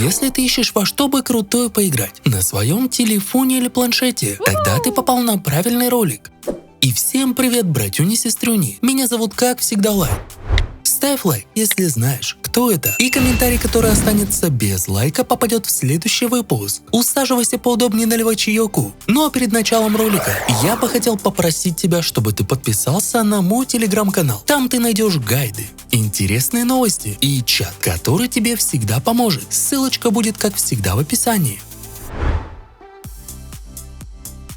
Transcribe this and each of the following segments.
Если ты ищешь во что бы крутое поиграть, на своем телефоне или планшете, тогда ты попал на правильный ролик. И всем привет, братюни, сестрюни. Меня зовут, как всегда, Лайт. Ставь лайк, если знаешь, кто это. И комментарий, который останется без лайка, попадет в следующий выпуск. Усаживайся поудобнее, наливай чаёку. Ну а перед началом ролика я бы хотел попросить тебя, чтобы ты подписался на мой телеграм-канал. Там ты найдешь гайды, интересные новости и чат, который тебе всегда поможет. Ссылочка будет, как всегда, в описании.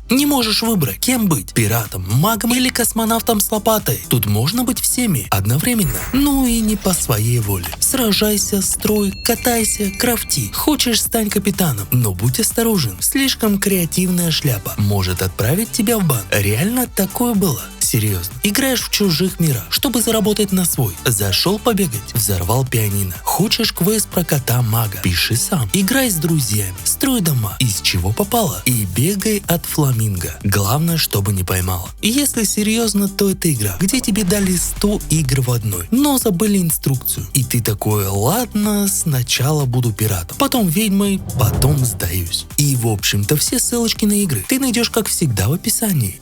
Не можешь выбрать, кем быть – пиратом, магом или космонавтом с лопатой. Тут можно быть всеми одновременно, ну и не по своей воле. Сражайся, строй, катайся, крафти. Хочешь – стань капитаном, но будь осторожен. Слишком креативная шляпа может отправить тебя в бан. Реально такое было? Серьезно. Играешь в чужих мирах, чтобы заработать на свой. Зашел побегать, взорвал пианино. Хочешь квест про кота-мага? Пиши сам. Играй с друзьями, строй дома, из чего попало. И бегай от фламинго. Главное, чтобы не поймала. И если серьезно, то это игра, где тебе дали 100 игр в одной, но забыли инструкцию. И ты такой: ладно, сначала буду пиратом, потом ведьмой, потом сдаюсь. И в общем-то все ссылочки на игры ты найдешь, как всегда, в описании.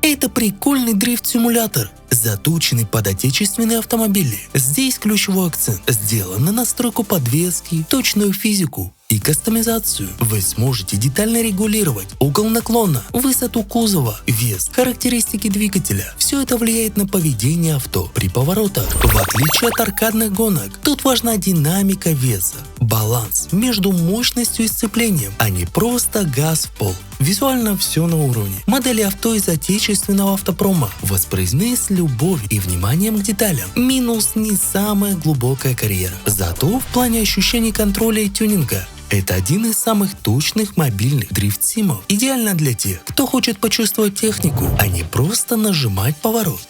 Это прикольный дрифт-симулятор, заточенный под отечественные автомобили. Здесь ключевой акцент сделан на настройку подвески, точную физику и кастомизацию. Вы сможете детально регулировать угол наклона, высоту кузова, вес, характеристики двигателя. Все это влияет на поведение авто при поворотах. В отличие от аркадных гонок, тут важна динамика веса, баланс между мощностью и сцеплением, а не просто газ в пол. Визуально все на уровне. Модели авто из отечественного автопрома воспроизведены с любовью и вниманием к деталям. Минус — не самая глубокая карьера. Зато в плане ощущений контроля и тюнинга это один из самых точных мобильных дрифт-симов. Идеально для тех, кто хочет почувствовать технику, а не просто нажимать поворот.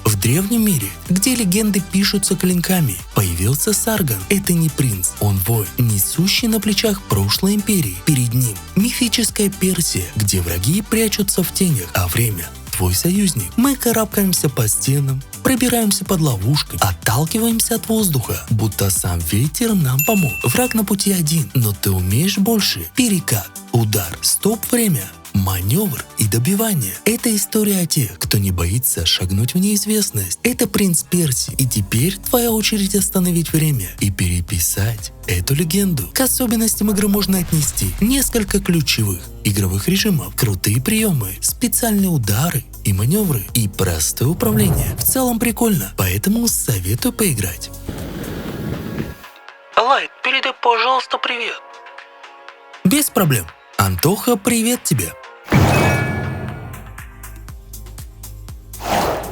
В древнем мире, где легенды пишутся клинками, появился Саргон. Это не принц, он воин, несущий на плечах прошлой империи. Перед ним мифическая Персия, где враги прячутся в тенях, а время — твой союзник. Мы карабкаемся по стенам, пробираемся под ловушкой, отталкиваемся от воздуха, будто сам ветер нам помог. Враг на пути один, но ты умеешь больше. Перекат, удар, стоп-время, маневр и добивание. Это история о тех, кто не боится шагнуть в неизвестность. Это принц Персии. И теперь твоя очередь остановить время и переписать эту легенду. К особенностям игры можно отнести несколько ключевых игровых режимов, крутые приемы, специальные удары и маневры, и простое управление. В целом прикольно, поэтому советую поиграть. Лайт, передай, пожалуйста, привет. Без проблем. Антоха, привет тебе.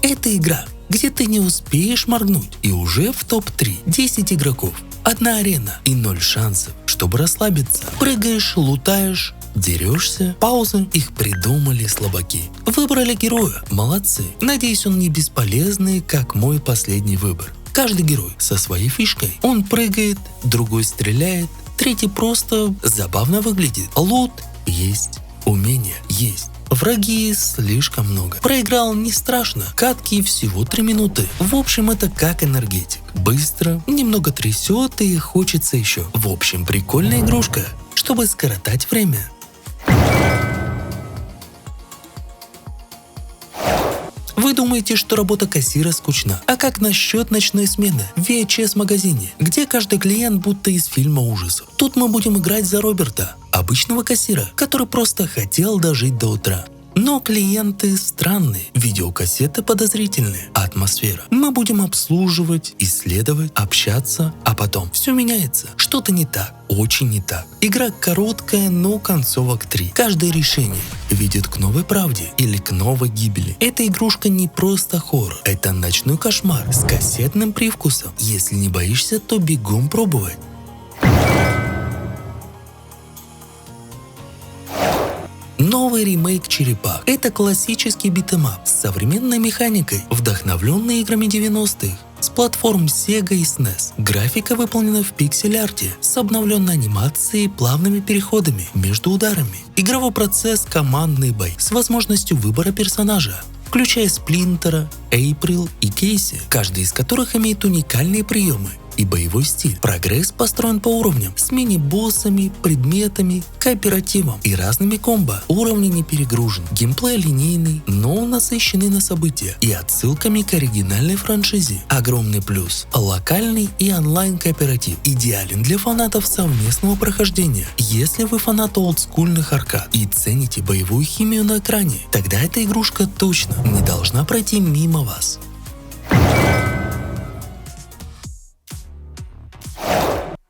Это игра, где ты не успеешь моргнуть, и уже в топ-3 10 игроков, одна арена и 0 шансов, чтобы расслабиться. Прыгаешь, лутаешь, дерешься, паузы, их придумали слабаки. Выбрали героя, молодцы. Надеюсь, он не бесполезный, как мой последний выбор. Каждый герой со своей фишкой. Он прыгает, другой стреляет, третий просто забавно выглядит. Лут есть, умения есть. Враги слишком много. Проиграл не страшно. Катки всего 3 минуты. В общем, это как энергетик. Быстро, немного трясет и хочется еще. В общем, прикольная игрушка, чтобы скоротать время. Вы думаете, что работа кассира скучна? А как насчет ночной смены в VHS-магазине, где каждый клиент будто из фильма ужасов? Тут мы будем играть за Роберта, обычного кассира, который просто хотел дожить до утра. Но клиенты странные, видеокассеты подозрительные, атмосфера. Мы будем обслуживать, исследовать, общаться, а потом все меняется. Что-то не так, очень не так. Игра короткая, но концовок 3. Каждое решение ведет к новой правде или к новой гибели. Эта игрушка не просто хоррор, это ночной кошмар с кассетным привкусом. Если не боишься, то бегом пробовать. Новый ремейк «Черепах» — это классический битэмап с современной механикой, вдохновленный играми 90-х. С платформ Sega и SNES. Графика выполнена в пиксель-арте с обновленной анимацией и плавными переходами между ударами. Игровой процесс — командный бой с возможностью выбора персонажа, включая Сплинтера, Эйприл и Кейси, каждый из которых имеет уникальные приемы и боевой стиль. Прогресс построен по уровням с мини-боссами, предметами, кооперативом и разными комбо. Уровни не перегружены, геймплей линейный, но насыщенный на события и отсылками к оригинальной франшизе. Огромный плюс — локальный и онлайн-кооператив. Идеален для фанатов совместного прохождения. Если вы фанат олдскульных аркад и цените боевую химию на экране, тогда эта игрушка точно не должна пройти мимо вас.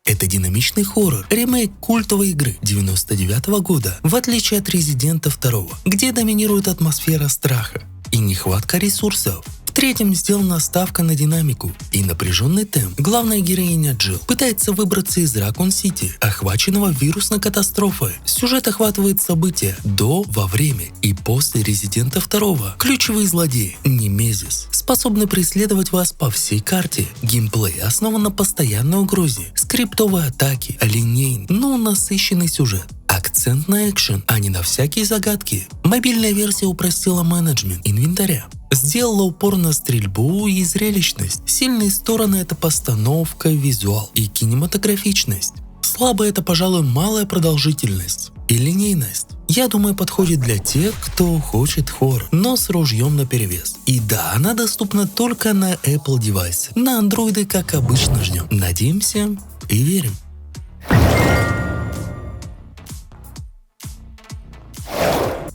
Это динамичный хоррор, ремейк культовой игры 99 года, в отличие от Резидента 2, где доминирует атмосфера страха и нехватка ресурсов. В третьем сделана ставка на динамику и напряженный темп. Главная героиня Джилл пытается выбраться из Ракун-Сити, охваченного вирусной катастрофой. Сюжет охватывает события до, во время и после Резидента 2. Ключевые злодеи Немезис способны преследовать вас по всей карте. Геймплей основан на постоянной угрозе, скриптовые атаки, линейный, но насыщенный сюжет. Акцент на экшен, а не на всякие загадки. Мобильная версия упростила менеджмент инвентаря. Сделала упор на стрельбу и зрелищность. Сильные стороны — это постановка, визуал и кинематографичность. Слабая — это, пожалуй, малая продолжительность и линейность. Я думаю, подходит для тех, кто хочет хоррор, но с ружьем наперевес. И да, она доступна только на Apple девайсы. На андроиды, как обычно, ждем. Надеемся и верим.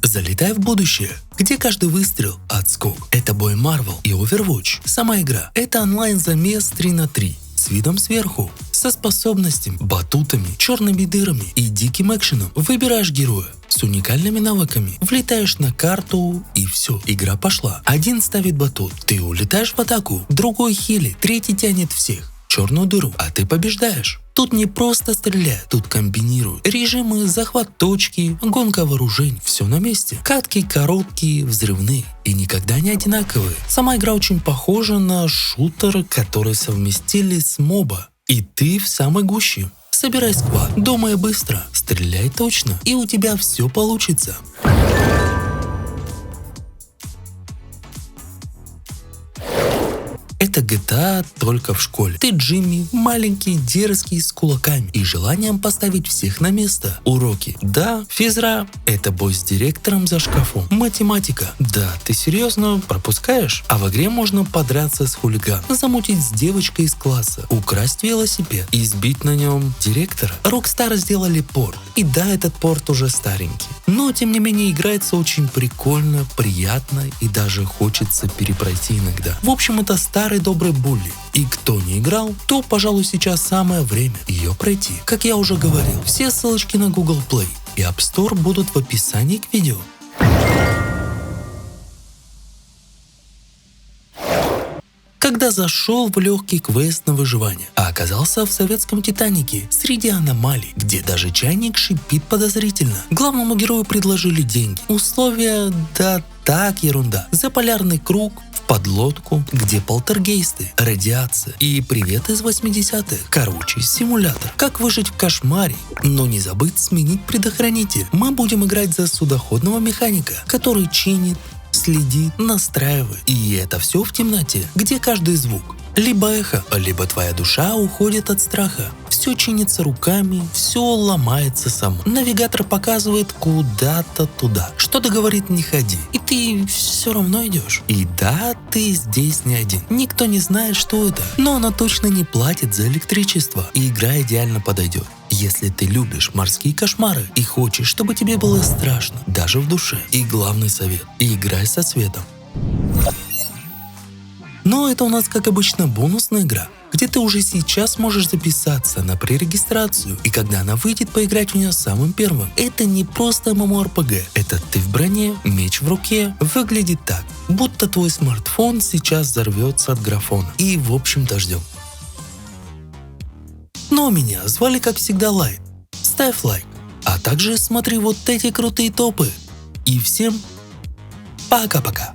Залетай в будущее, где каждый выстрел — отскок. Это бой Marvel и Overwatch. Сама игра — это онлайн-замес 3 на 3 с видом сверху, со способностями, батутами, черными дырами и диким экшеном. Выбираешь героя с уникальными навыками, влетаешь на карту и все, игра пошла. Один ставит батут, ты улетаешь в атаку, другой хилит, третий тянет всех. Черную дыру, а ты побеждаешь. Тут не просто стреляют, тут комбинируют. Режимы, захват точки, гонка вооружений, все на месте. Катки короткие, взрывные и никогда не одинаковые. Сама игра очень похожа на шутер, который совместили с моба. И ты в самой гуще. Собирай сквад, думай быстро, стреляй точно, и у тебя все получится. Это GTA только в школе. Ты Джимми, маленький, дерзкий, с кулаками и желанием поставить всех на место. Уроки. Да, физра. Это бой с директором за шкафом. Математика. Да, ты серьезно пропускаешь? А в игре можно подраться с хулиганом, замутить с девочкой из класса, украсть велосипед и сбить на нем директора. Rockstar сделали порт. И да, этот порт уже старенький. Но, тем не менее, играется очень прикольно, приятно и даже хочется перепройти иногда. В общем, это старый добрый булли. И кто не играл, то, пожалуй, сейчас самое время ее пройти. Как я уже говорил, все ссылочки на Google Play и App Store будут в описании к видео. Когда зашел в легкий квест на выживание, а оказался в советском Титанике среди аномалий, где даже чайник шипит подозрительно. Главному герою предложили деньги. Условия, да так, ерунда. За полярный круг, в подлодку, где полтергейсты, радиация и привет из 80-х. Короче, симулятор. Как выжить в кошмаре, но не забыть сменить предохранитель. Мы будем играть за судоходного механика, который чинит, следит, настраивает. И это все в темноте, где каждый звук либо эхо, либо твоя душа уходит от страха. Все чинится руками, все ломается само. Навигатор показывает куда-то туда. Что-то говорит не ходи. И ты все равно идешь. И да, ты здесь не один. Никто не знает, что это. Но она точно не платит за электричество. И игра идеально подойдет. Если ты любишь морские кошмары и хочешь, чтобы тебе было страшно, даже в душе. И главный совет – играй со светом. Но это у нас, как обычно, бонусная игра, где ты уже сейчас можешь записаться на пререгистрацию, и когда она выйдет, поиграть в нее самым первым. Это не просто MMORPG, это ты в броне, меч в руке. Выглядит так, будто твой смартфон сейчас взорвется от графона. И в общем-то ждем. Но меня звали, как всегда, Лайт. Ставь лайк, А также смотри вот эти крутые топы. И всем пока-пока.